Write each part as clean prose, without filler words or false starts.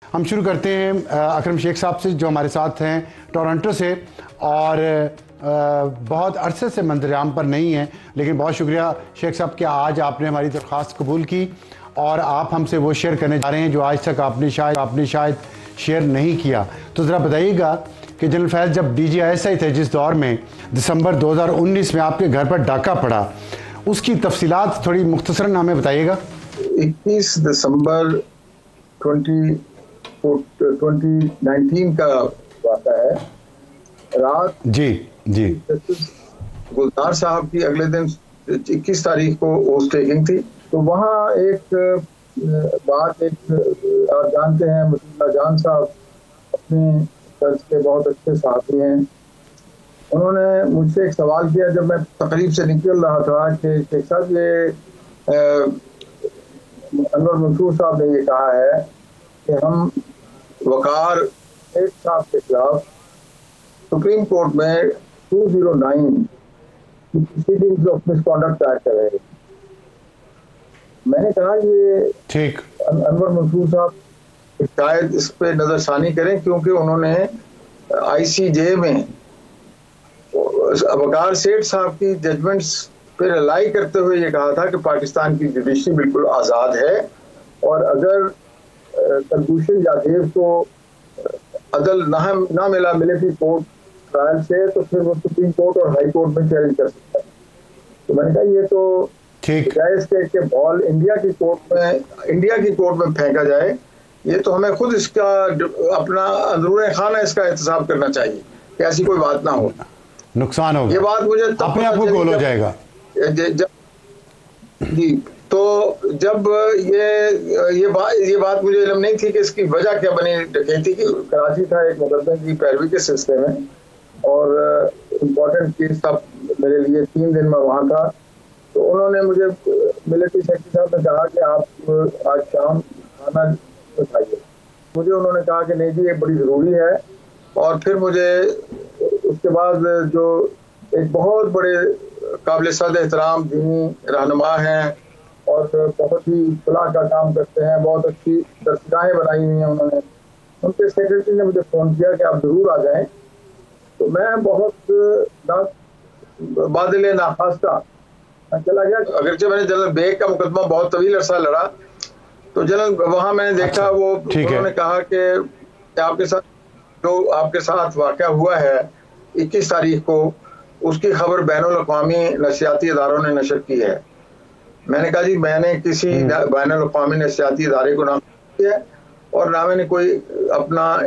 हम शुरू करते हैं अकरम शेख साहब से, जो हमारे साथ हैं टोरंटो से और बहुत अरसे से मंजर-ए-आम पर नहीं है, लेकिन बहुत शुक्रिया शेख साहब कि आज आपने हमारी दरख्वास्त कबूल की और आप हमसे वो शेयर करने जा रहे हैं जो आज तक आपने शायद शेयर नहीं किया। तो ज़रा बताइएगा कि जनरल फैज़ जब DGISI थे, जिस दौर में दिसंबर 2019 में आपके घर पर डाका पड़ा, उसकी तफसीलात थोड़ी मुख्तसरन हमें बताइएगा। 21 दिसंबर 2019 का वाक़ा है। रात जी गुलजार साहब की अगले दिन 21 तारीख को ओथ टेकिंग थी। तो वहाँ एक बात आप जानते हैं, मुल्ला जान साहब अपने चर्च के बहुत अच्छे साथी हैं। उन्होंने मुझसे एक सवाल किया जब मैं तकरीब से निकल रहा था कि शेख साहब ये अनवर मंसूर साहब ने ये कहा है कि हम वकार एक साहब के खिलाफ सुप्रीम कोर्ट में 209 प्रोसीडिंग्स ऑफ मिसकॉन्डक्ट दायर कर रहे हैं। मैंने कहा ये ठीक अनवर मंसूर साहब शायद इस पे नजरसानी करें, क्योंकि उन्होंने ICJ में वकार सेठ साहब की जजमेंट्स पे रिलाई करते हुए ये कहा था कि पाकिस्तान की जुडिशरी बिल्कुल आज़ाद है और अगर कुलभूषण जाधव को अदल ना मिले थी कोर्ट ट्रायल से, तो फिर वो सुप्रीम कोर्ट और हाई कोर्ट में चैलेंज कर सकता है। तो मैंने कहा ये तो जायज के बॉल इंडिया की कोर्ट में फेंका जाए, ये तो हमें खुद इसका अपना अंदरूनी खाना इसका एहतसाब करना चाहिए कि ऐसी कोई बात ना हो, नुकसान हो। ये बात मुझे अपने आप को गोल हो जाएगा जी। तो जब ये बात मुझे इल्म नहीं थी कि इसकी वजह क्या बनी डकैती की। कराची था एक मुकदमे की पैरवी के सिलसिले में और इम्पोर्टेंट केस था मेरे लिए। 3 दिन में वहाँ था। तो उन्होंने मुझे मिलिट्री सेक्रेटरी साहब ने कहा कि आप आज शाम खाना खाइए। मुझे उन्होंने कहा कि नहीं जी ये बड़ी ज़रूरी है। और फिर मुझे उसके बाद जो एक बहुत बड़े काबिल सद एहतराम दीनी रहनुमा हैं और बहुत ही फलाह का काम करते हैं, बहुत अच्छी दरगाहें बनाई हुई हैं उन्होंने, उनके सेक्रेटरी ने मुझे फ़ोन किया कि आप ज़रूर आ जाएं। तो मैं बहुत बादल नाखास्ता मैं चला गया। अगरचे मैंने जनरल बेग का मुकदमा बहुत तवील अरसा लड़ा, तो जनरल वहाँ मैंने देखा वो उन्होंने कहा कि आपके साथ वाक़या हुआ है 21 तारीख को, उसकी खबर बैनुल अक़वामी नफसियाती इदारों ने नशर की है। मैंने कहा जी मैंने किसी बैनुल अक़वामी नफसियाती इदारे को ना किया और ना मैंने कोई अपना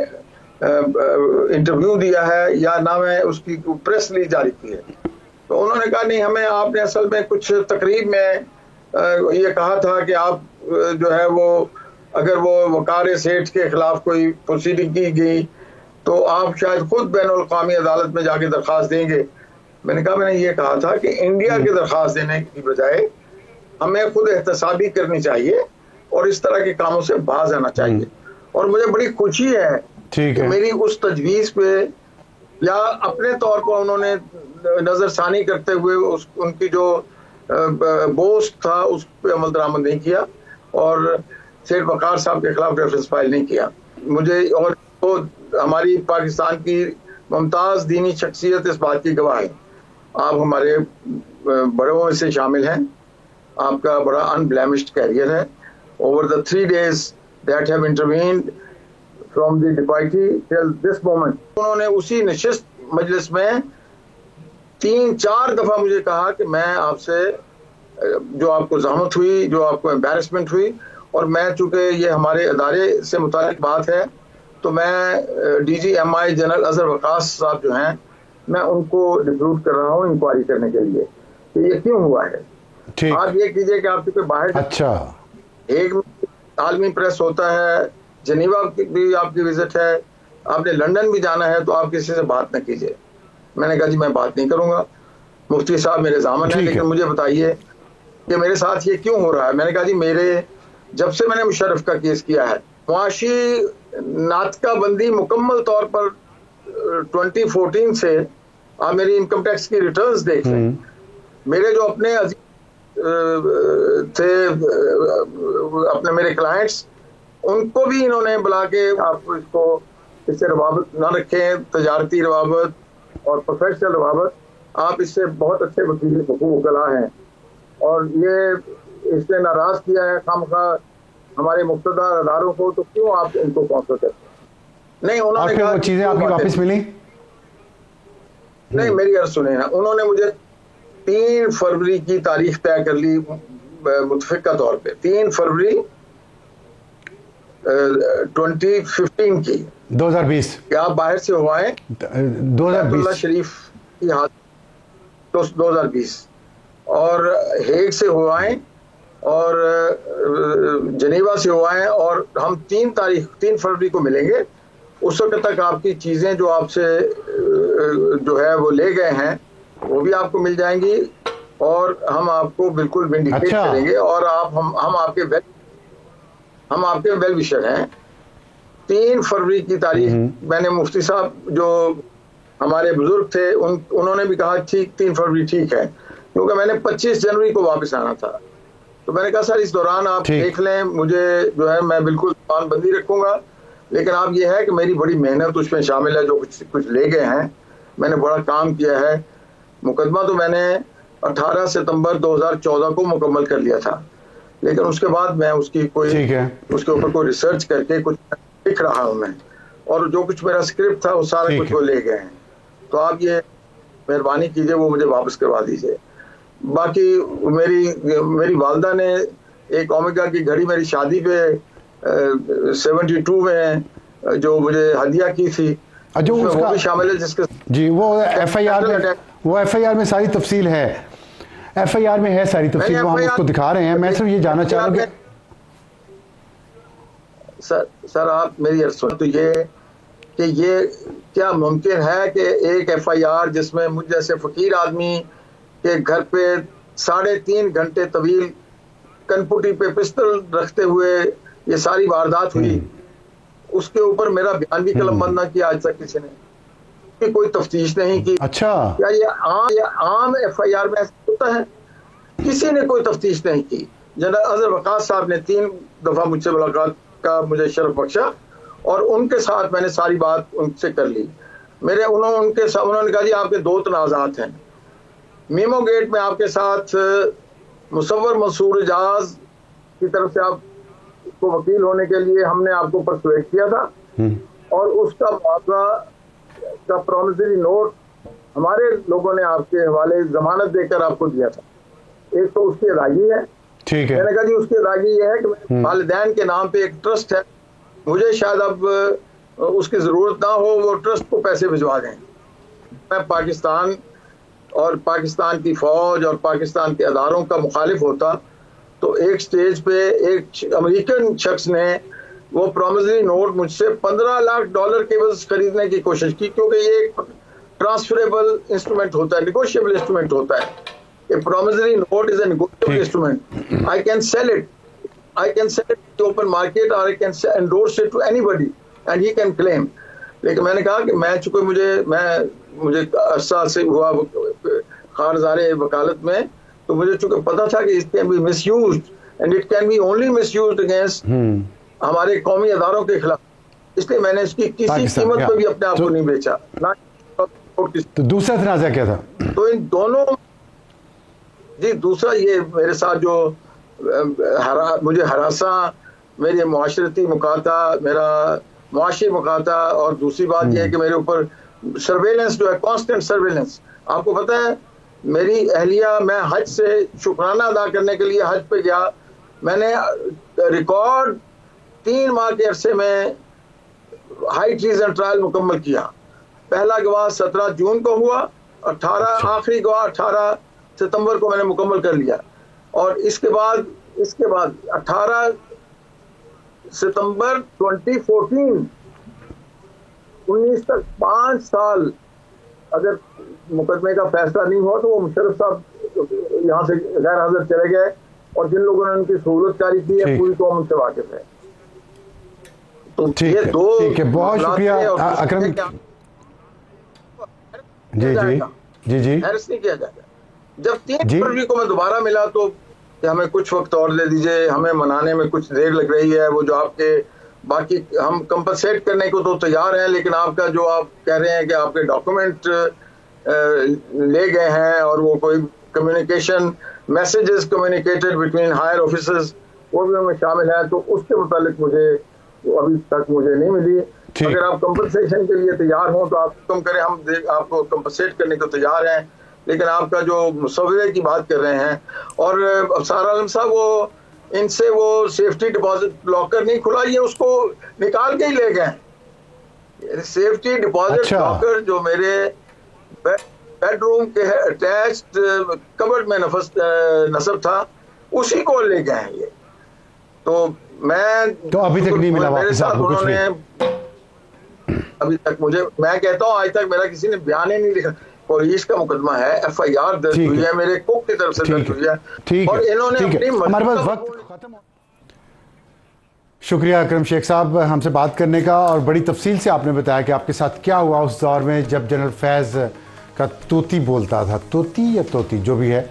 इंटरव्यू दिया है या ना मैं उसकी प्रेस रिलीज जारी की है। तो उन्होंने कहा नहीं, हमें आपने असल में कुछ तकरीब में ये कहा था कि आप जो है वो अगर वो वकार सेठ के खिलाफ कोई प्रोसीडिंग की गई तो आप शायद खुद बैनुल अक़वामी अदालत में जाके दरख्वास्त देंगे। मैंने कहा मैंने ये कहा था कि इंडिया की दरख्वास्त देने की बजाय हमें खुद एहतसाबी करनी चाहिए और इस तरह के कामों से बाज आना चाहिए। और मुझे बड़ी खुशी है कि मेरी उस तजवीज़ पे या अपने तौर पर उन्होंने नजरसानी करते हुए उनकी जो बोस्ट था उस पर अमल दरामद नहीं किया और सेठ वकार साहब के खिलाफ रेफरेंस फाइल नहीं किया। मुझे और तो हमारी पाकिस्तान की मुमताज़ दीनी शख्सियत इस बात की गवाह है। आप हमारे बड़ों से शामिल हैं, आपका बड़ा अनब्लेमिश्ड कैरियर है। Over the 3 days that have intervened from the डिपाइटी till this moment, उन्होंने उसी नशिस्त मजलिस में 3-4 दफ़ा मुझे कहा कि मैं आपसे जो आपको ज़हमत हुई, जो आपको एम्बैरसमेंट हुई, और मैं चूँकि ये हमारे अदारे से मुतालिक बात है तो मैं DGMI जनरल अजहर वकास साहब जो हैं मैं उनको रिक्रूट कर रहा हूँ इंक्वायरी करने के लिए कि ये क्यों हुआ है। आप ये कीजिए कि आप चूँकि बाहर एक आलमी प्रेस होता है, जनीवा भी आपकी विजिट है, आपने लंदन भी जाना है, तो आप किसी से बात न कीजिए। मैंने कहा जी मैं बात नहीं करूँगा, मुफ्ती साहब मेरे ज़ामन है, लेकिन मुझे बताइए कि मेरे साथ ये क्यों हो रहा है। मैंने कहा जी जब से मैंने मुशर्रफ का केस किया है, मुआशी नातका बंदी मुकम्मल तौर पर 2014 से आप मेरी इनकम टैक्स की रिटर्न्स देख लें, मेरे जो अपने थे अपने मेरे क्लाइंट्स उनको भी इन्होंने बुला के आप इसको इससे रवाबत ना रखें, तजारती रवाबत और प्रोफेशनल रवाबत, आप इससे बहुत अच्छे वकीला हैं और ये इसने नाराज किया है खामखा हमारे मुख्तदार अदारों को, तो क्यों आप इनको काउंसिल करते हैं? नहीं, उन्होंने कहा वो चीजें आपकी वापस मिली? नहीं, मेरी अर्ज सुने ना, उन्होंने मुझे 3 फरवरी की तारीख तय कर ली मुतफिका तौर पे, 3 फरवरी 2015 की 2020 कि आप बाहर से हो आए 2020 शरीफ की हाथ तो 2020 और हेग से हो आए और जनेवा से हो आए और हम 3 फरवरी को मिलेंगे। उस वक्त तक आपकी चीजें जो आपसे जो है वो ले गए हैं वो भी आपको मिल जाएंगी और हम आपको बिल्कुल विंडिकेट करेंगे और हम आपके वेल विशर हैं। 3 फरवरी की तारीख मैंने मुफ्ती साहब जो हमारे बुजुर्ग थे उन्होंने भी कहा ठीक 3 फरवरी ठीक है, क्योंकि मैंने 25 जनवरी को वापस आना था। तो मैंने कहा सर इस दौरान आप देख लें, मुझे जो है मैं बिल्कुल दुकानबंदी रखूंगा, लेकिन आप ये है कि मेरी बड़ी मेहनत उसमें शामिल है, जो कुछ ले गए हैं, मैंने बड़ा काम किया है। मुकदमा तो मैंने 18 सितंबर 2014 को मुकम्मल कर लिया था, लेकिन उसके बाद मैं उसके ऊपर कोई रिसर्च करके कुछ लिख रहा हूँ मैं, और जो कुछ मेरा स्क्रिप्ट था वो सारा कुछ वो ले गए हैं। तो आप ये मेहरबानी कीजिए वो मुझे वापस करवा दीजिए। बाकी मेरी वालदा ने एक ओमेगा की घड़ी मेरी शादी पे 72 में जो मुझे हदिया की थी, जो वो भी शामिल है, जिसके जी वो एफआईआर में सारी तफसील है, एफआईआर में है सारी तफसील, वो हम उसको दिखा रहे हैं। मैं सिर्फ ये जानना चाह रहा हूँ सर आप मेरी अर्ज सुन, तो ये क्या मुमकिन है कि एक एफआईआर जिसमें मुझ जैसे फकीर आदमी के घर पे 3.5 घंटे तवील कनपुटी पे पिस्तल रखते हुए ये सारी वारदात हुई, उसके ऊपर मेरा बयान भी कलमबंद ना किया आज तक किसी ने, कि कोई तफ्तीश नहीं की। अच्छा, क्या ये आम एफआईआर में ऐसा होता है? किसी ने कोई तफ्तीश नहीं की। जनरल अजहर वकास साहब ने 3 दफा मुझसे मुलाकात का मुझे शर्फ बख्शा और उनके साथ मैंने सारी बात उनसे कर ली। उन्होंने कहा जी आपके 2 तनाज़ात हैं। मीमो गेट में आपके साथ मुसव्वर मंसूर एजाज की तरफ से आपको वकील होने के लिए हमने आपको परसुएट किया था और उसका मुआवजा का प्रॉमिसरी नोट हमारे लोगों ने आपके हवाले जमानत देकर आपको दिया था। एक तो उसकी अदायगी है, ठीक है। मैंने कहा जी उसकी अदायगी ये है कि वालिदैन के नाम पे एक ट्रस्ट है, मुझे शायद अब उसकी जरूरत ना हो, वो ट्रस्ट को पैसे भिजवा दें। मैं पाकिस्तान और पाकिस्तान की फौज और पाकिस्तान के अदारों का मुखालिफ होता तो एक स्टेज पे एक अमेरिकन शख्स ने वो प्रॉमिसरी नोट मुझसे $15 लाख के बस खरीदने की कोशिश की, क्योंकि ये एक ट्रांसफरेबल इंस्ट्रूमेंट होता है, निगोशिएबल इंस्ट्रूमेंट होता है। A promissory note is a negotiable instrument. I can sell it to the open market or I can endorse it to anybody and he can claim. लेकिन मैंने कहा कि मैं चूंकि मुझे अरसा से हुआ खारजारे वकालत में, तो मुझे चूंकि पता था कि it can be misused and it can be only misused against हमारे कौमी अदारों के खिलाफ, इसलिए मैंने इसकी किसी कीमत पर भी अपने आप को नहीं बेचा ना। तो दूसरा तनाज़ा क्या था? तो इन दोनों जी, दूसरा ये मेरे साथ जो मुझे हरासा, मेरे मुआशरती मुकाता, मेरा मुआशी मुकाता, और दूसरी बात यह है कि मेरे ऊपर सर्वेलेंस जो है, कांस्टेंट सर्वेलेंस। आपको पता है मेरी अहलिया, मैं हज से शुक्राना अदा करने के लिए हज पे गया, मैंने रिकॉर्ड 3 माह के अरसे में हाई ट्रीजन ट्रायल मुकम्मल किया। पहला गवाह 17 जून को हुआ, 18 आखिरी गवाह 18 सितंबर को मैंने मुकम्मल कर लिया, और इसके बाद 18 सितंबर 2014 19 तक 5 साल अगर मुकदमे का फैसला नहीं हुआ तो वो मुशर्रफ साहब यहाँ से गैर हाजिर चले गए, और जिन लोगों ने उनकी सहूलत जारी की है पूरी कौम उनसे वाकिफ है। तो ये दो, ठीक है, बहुत शुक्रिया अकरम जी। हैरस नहीं किया जाएगा। जब 3 फरवरी को मैं दोबारा मिला तो हमें कुछ वक्त और दे दीजिए, हमें मनाने में कुछ देर लग रही है, वो जो आपके बाकी हम कंपनसेट करने को तो तैयार हैं, लेकिन आपका जो आप कह रहे हैं कि आपके डॉक्यूमेंट ले गए हैं और वो कोई communication messages communicated between higher officers वो भी उनमें शामिल है, तो उसके मुतालिक मुझे अभी तक मुझे नहीं मिली। अगर आप कंपनसेशन के लिए तैयार हों तो आप कम करें, हम आपको कंपनसेट करने को तैयार हैं। लेकिन आपका जो मुसव्वरे की बात कर रहे हैं, और अफसर आलम साहब वो इनसे वो सेफ्टी डिपॉजिट लॉकर नहीं खुला, ये उसको निकाल के ही ले गए। सेफ्टी डिपॉजिट लॉकर जो मेरे बेडरूम के अटैच्ड कबर्ड में नस्ब था, उसी को ले गए हैं ये। तो मैं तो अभी तक नहीं मिला मेरे साथ उन्होंने अभी तक मैं कहता हूँ आज तक मेरा किसी ने बयान ही नहीं लिखा। पुलिस का मुकदमा है, FIR दर्ज हुई है, मेरे कुक की तरफ से दर्ज हुई है, और इन्होंने अपनी हमारे पास वक्त खत्म। शुक्रिया अकरम शेख साहब हमसे बात करने का, और बड़ी तफसील से आपने बताया कि आपके साथ क्या हुआ उस दौर में जब जनरल फैज़ का तोती बोलता था, तोती या तोती जो भी है।